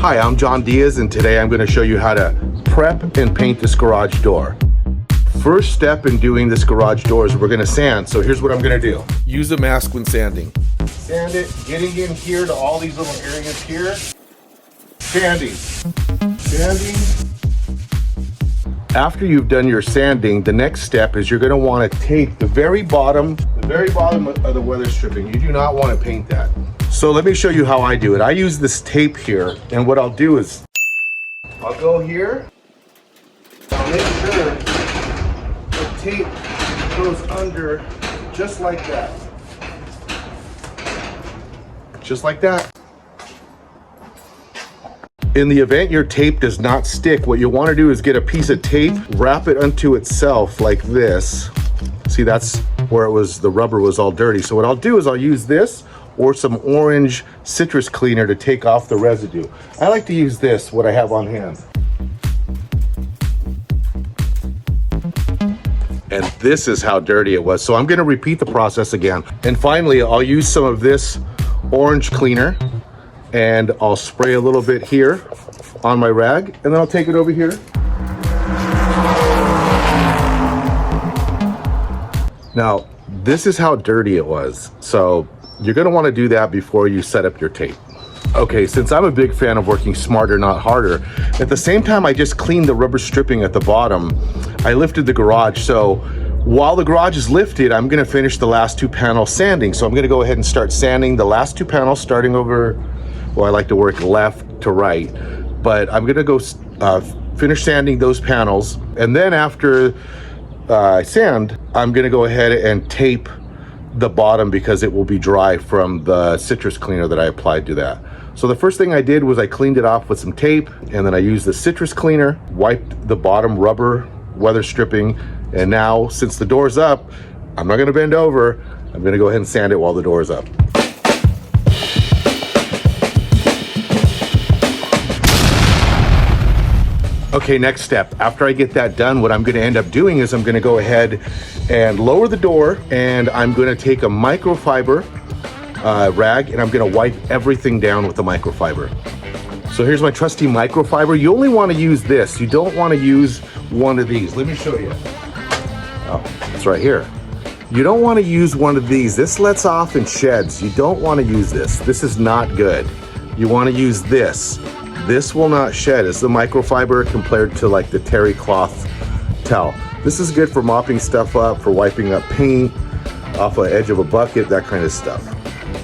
Hi, I'm John Diaz, and today I'm going to show you how to prep and paint this garage door. First step in doing this garage door is we're going to sand. So here's what I'm going to do. Use a mask when sanding. Sand it, getting in here to all these little areas here. Sanding. Sanding. After you've done your sanding, the next step is you're going to want to tape the very bottom of the weather stripping. You do not want to paint that. So let me show you how I do it. I use this tape here, and what I'll do is I'll go here. I'll make sure the tape goes under just like that. Just like that. In the event your tape does not stick, what you want to do is get a piece of tape, wrap it onto itself like this. See, that's where the rubber was all dirty. So what I'll do is I'll use this or some orange citrus cleaner to take off the residue. I like to use this, what I have on hand. And this is how dirty it was. So I'm gonna repeat the process again. And finally, I'll use some of this orange cleaner and I'll spray a little bit here on my rag, and then I'll take it over here. Now, this is how dirty it was. So you're gonna wanna do that before you set up your tape. Okay, since I'm a big fan of working smarter, not harder, at the same time I just cleaned the rubber stripping at the bottom, I lifted the garage. So while the garage is lifted, I'm gonna finish the last two panels sanding. So I'm gonna go ahead and start sanding the last two panels, starting over, well, I like to work left to right, but I'm gonna go finish sanding those panels. And then after I sand, I'm gonna go ahead and tape the bottom because it will be dry from the citrus cleaner that I applied to that. So the first thing I did was I cleaned it off with some tape, and then I used the citrus cleaner, wiped the bottom rubber weather stripping, and now since the door's up, I'm not gonna bend over, I'm gonna go ahead and sand it while the door's up. Okay, next step. After I get that done, what I'm gonna end up doing is I'm gonna go ahead and lower the door, and I'm gonna take a microfiber rag, and I'm gonna wipe everything down with the microfiber. So here's my trusty microfiber. You only wanna use this. You don't wanna use one of these. Let me show you. Oh, it's right here. You don't wanna use one of these. This lets off and sheds. You don't wanna use this. This is not good. You wanna use this. This will not shed. It's the microfiber compared to like the terry cloth towel. This is good for mopping stuff up, for wiping up paint off the edge of a bucket, that kind of stuff.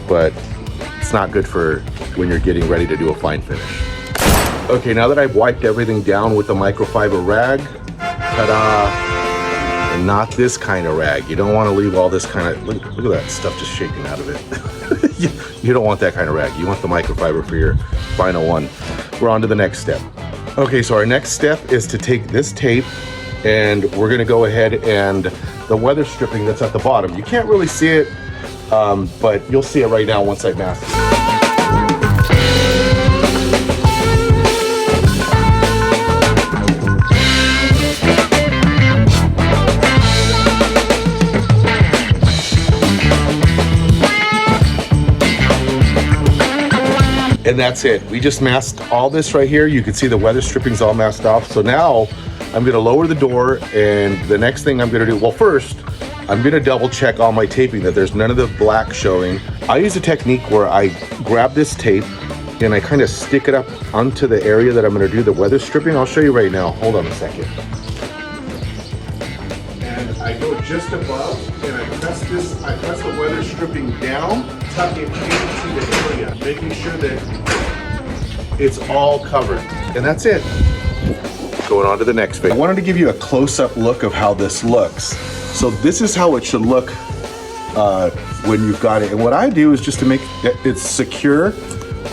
But it's not good for when you're getting ready to do a fine finish. Okay, now that I've wiped everything down with the microfiber rag, ta-da, and not this kind of rag. You don't want to leave all this kind of, look at that stuff just shaking out of it. You don't want that kind of rag. You want the microfiber for your final one. We're on to the next step. Okay, so our next step is to take this tape, and we're gonna go ahead and the weather stripping that's at the bottom. You can't really see it, but you'll see it right now once I mask it. And that's it. We just masked all this right here. You can see the weather stripping's all masked off. So now I'm gonna lower the door, and the next thing I'm gonna do, well, first, I'm gonna double check all my taping that there's none of the black showing. I use a technique where I grab this tape and I kind of stick it up onto the area that I'm gonna do the weather stripping. I'll show you right now. Hold on a second. And I go just above, and I press the weather stripping down, tuck it into the area, making sure that it's all covered. And that's it. Going on to the next phase. I wanted to give you a close-up look of how this looks. So this is how it should look when you've got it. And what I do is, just to make it secure,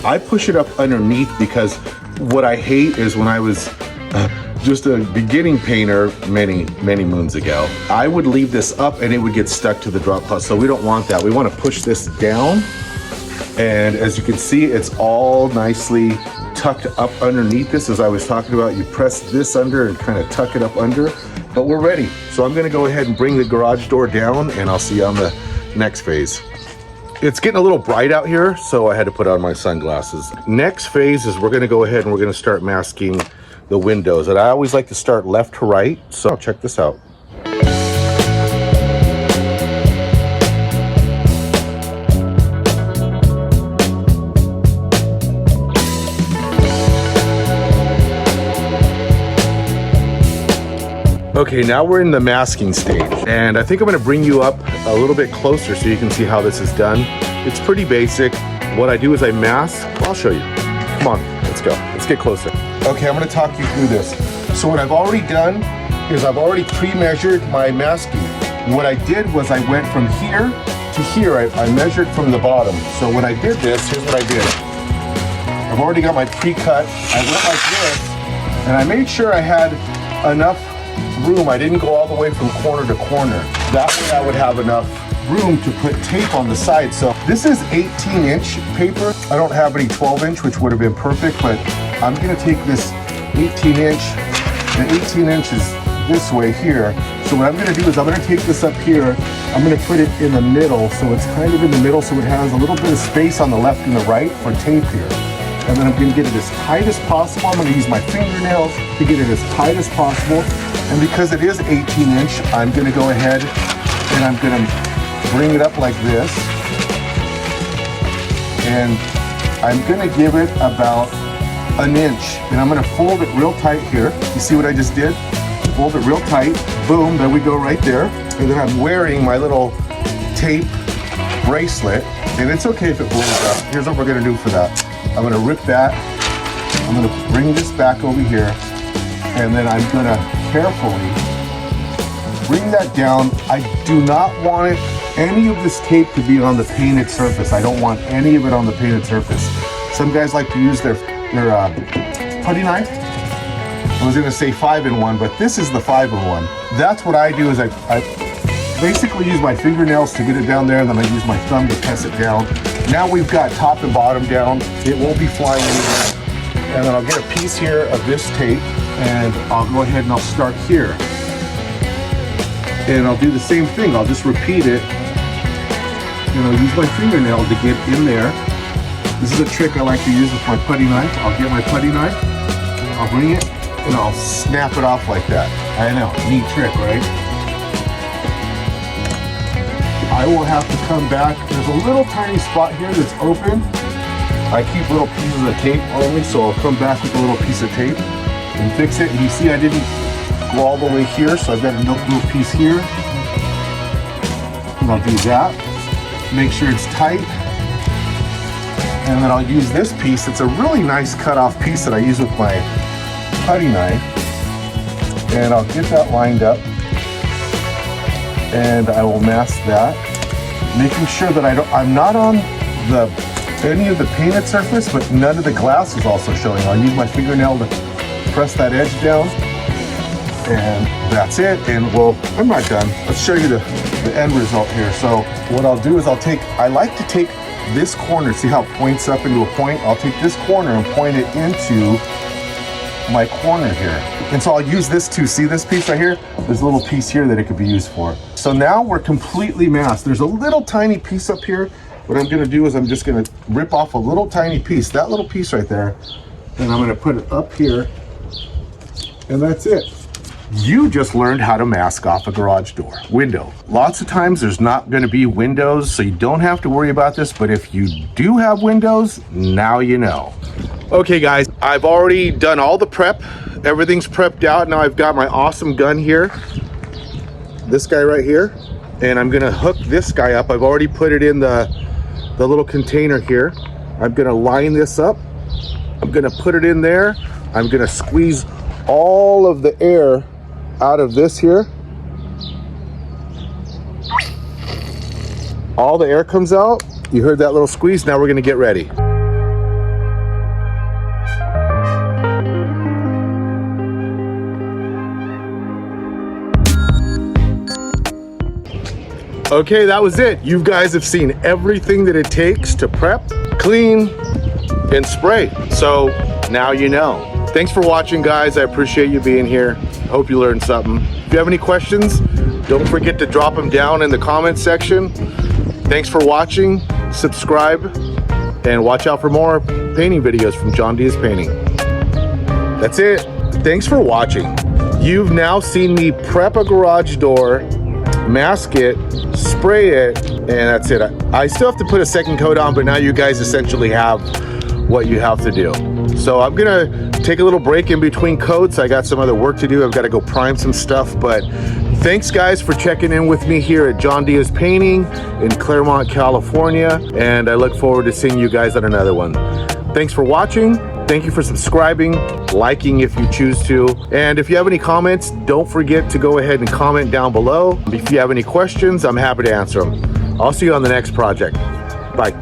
I push it up underneath, because what I hate is when I was just a beginning painter many moons ago, I would leave this up and it would get stuck to the drop cloth. So we don't want that. We want to push this down, and as you can see, it's all nicely tucked up underneath this. As I was talking about, you press this under and kind of tuck it up under, but we're ready. So I'm going to go ahead and bring the garage door down, and I'll see you on the next phase. It's getting a little bright out here, so I had to put on my sunglasses. Next phase is we're gonna go ahead and we're gonna start masking the windows. And I always like to start left to right, so check this out. Okay, now we're in the masking stage, and I think I'm gonna bring you up a little bit closer so you can see how this is done. It's pretty basic. What I do is I mask. I'll show you. Come on, let's go. Let's get closer. Okay, I'm gonna talk you through this. So what I've already done is I've already pre-measured my masking. What I did was I went from here to here. I measured from the bottom. So when I did this, here's what I did. I've already got my pre-cut. I went like this, and I made sure I had enough room. I didn't go all the way from corner to corner. That way I would have enough room to put tape on the side. So this is 18-inch paper. I don't have any 12-inch, which would have been perfect, but I'm gonna take this 18-inch, and 18 inches this way here. So what I'm gonna do is I'm gonna take this up here, I'm gonna put it in the middle, so it's kind of in the middle, so it has a little bit of space on the left and the right for tape here. And then I'm gonna get it as tight as possible. I'm gonna use my fingernails to get it as tight as possible. And because it is 18-inch, I'm gonna go ahead and I'm gonna bring it up like this. And I'm gonna give it about an inch. And I'm gonna fold it real tight here. You see what I just did? Fold it real tight. Boom, there we go right there. And then I'm wearing my little tape bracelet. And it's okay if it blows up. Here's what we're gonna do for that. I'm gonna rip that. I'm gonna bring this back over here. And then I'm gonna carefully bring that down. I do not want any of this tape to be on the painted surface. I don't want any of it on the painted surface. Some guys like to use their putty knife. I was gonna say 5-in-1, but this is the 5-in-1. That's what I do is I basically use my fingernails to get it down there, and then I use my thumb to press it down. Now we've got top and bottom down. It won't be flying anywhere. And then I'll get a piece here of this tape, and I'll go ahead and I'll start here. And I'll do the same thing. I'll just repeat it. And I'll use my fingernail to get in there. This is a trick I like to use with my putty knife. I'll get my putty knife, I'll bring it, and I'll snap it off like that. I know, neat trick, right? I will have to come back. There's a little tiny spot here that's open. I keep little pieces of tape on me, so I'll come back with a little piece of tape and fix it. And you see I didn't go all the way here, so I've got a little piece here. And I'll do that. Make sure it's tight. And then I'll use this piece. It's a really nice cut-off piece that I use with my putty knife. And I'll get that lined up. And I will mask that, making sure that I'm not on any of the painted surface, but none of the glass is also showing. I'll use my fingernail to press that edge down, and that's it. And well, I'm not done. Let's show you the end result here. So what I'll do is I like to take this corner, see how it points up into a point? I'll take this corner and point it into my corner here. And so I'll use this too. See this piece right here? There's a little piece here that it could be used for. So now we're completely masked. There's a little tiny piece up here. What I'm gonna do is I'm just gonna rip off a little tiny piece, that little piece right there, and I'm gonna put it up here, and that's it. You just learned how to mask off a garage door window. Lots of times there's not gonna be windows, so you don't have to worry about this, but if you do have windows, now you know. Okay guys, I've already done all the prep. Everything's prepped out. Now I've got my awesome gun here, this guy right here, and I'm gonna hook this guy up. I've already put it in the little container here. I'm gonna line this up. I'm gonna put it in there. I'm gonna squeeze all of the air out of this here. All the air comes out. You heard that little squeeze. Now we're gonna get ready. Okay, that was it. You guys have seen everything that it takes to prep, clean, and spray. So now you know. Thanks for watching, guys. I appreciate you being here. Hope you learned something. If you have any questions, don't forget to drop them down in the comment section. Thanks for watching. subscribe, and watch out for more painting videos from John Diaz Painting. That's it. Thanks for watching. You've now seen me prep a garage door, mask it, spray it, and that's it. I still have to put a second coat on, but now you guys essentially have what you have to do. So I'm gonna take a little break in between coats. I got some other work to do. I've got to go prime some stuff, but thanks guys for checking in with me here at John Diaz Painting in Claremont, California, and I look forward to seeing you guys on another one. Thanks for watching. Thank you for subscribing, liking if you choose to, and if you have any comments, don't forget to go ahead and comment down below. If you have any questions, I'm happy to answer them. I'll see you on the next project. Bye.